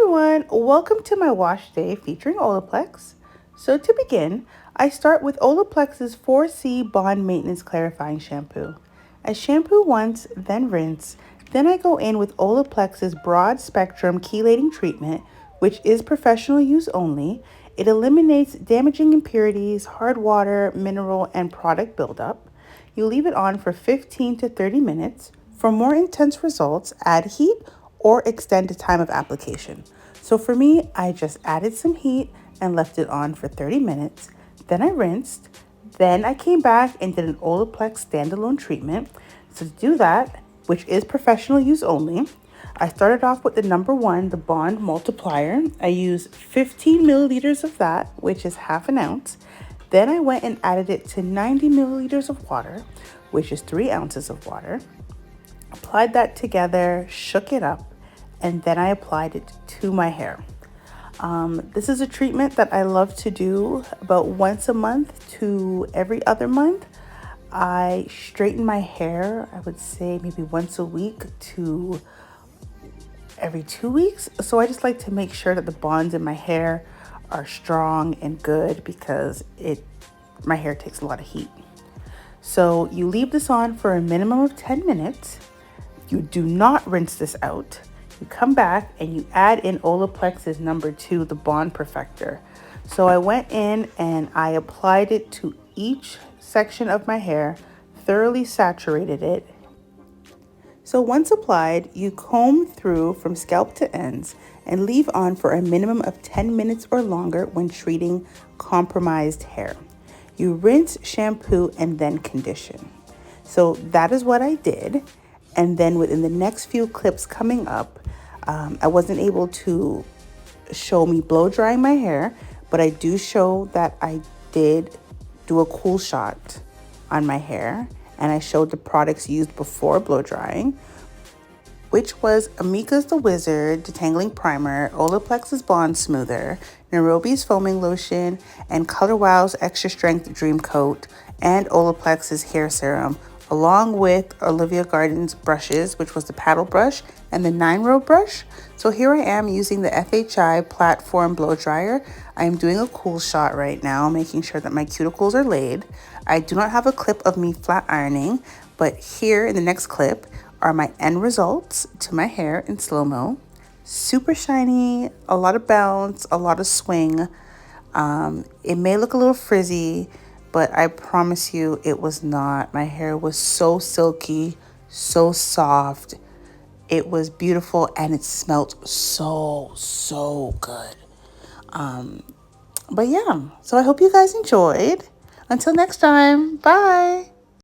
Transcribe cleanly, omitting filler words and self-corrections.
everyone, welcome to my wash day featuring Olaplex. So to begin, I start with Olaplex's 4C Bond Maintenance Clarifying Shampoo. I shampoo once, then rinse. Then I go in with Olaplex's Broad Spectrum Chelating Treatment, which is professional use only. It eliminates damaging impurities, hard water, mineral, and product buildup. You leave it on for 15 to 30 minutes. For more intense results, add heat or extend the time of application. So for me, I just added some heat and left it on for 30 minutes. Then I rinsed. Then I came back and did an Olaplex standalone treatment. So to do that, which is professional use only, I started off with the number one, the Bond Multiplier. I used 15 milliliters of that, which is half an ounce. Then I went and added it to 90 milliliters of water, which is 3 ounces of water. Applied that together, shook it up, and then I applied it to my hair. This is a treatment that I love to do about once a month to every other month. I straighten my hair, I would say maybe once a week to every 2 weeks. So I just like to make sure that the bonds in my hair are strong and good because my hair takes a lot of heat. So you leave this on for a minimum of 10 minutes. You do not rinse this out. You come back and you add in Olaplex's number two, the Bond Perfector. So I went in and I applied it to each section of my hair, thoroughly saturated it. So once applied, you comb through from scalp to ends and leave on for a minimum of 10 minutes or longer when treating compromised hair. You rinse, shampoo, and then condition. So that is what I did. And then within the next few clips coming up, I wasn't able to show me blow drying my hair, but I do show that I did do a cool shot on my hair. And I showed the products used before blow drying, which was Amika The Wizard Detangling Primer, Olaplex's Bond Smoother, Nairobi's Foaming Lotion, and Color Wow's Extra Strength Dream Coat, and Olaplex's Hair Serum, along with Olivia Garden's brushes, which was the paddle brush and the 9-row brush. So here I am using the FHI Platform Blow Dryer. I am doing a cool shot right now, making sure that my cuticles are laid. I do not have a clip of me flat ironing, but here in the next clip are my end results to my hair in slow-mo. Super shiny, a lot of bounce, a lot of swing. It may look a little frizzy, but I promise you it was not. My hair was so silky, so soft. It was beautiful and it smelled so good. But yeah, so I hope you guys enjoyed. Until next time, bye.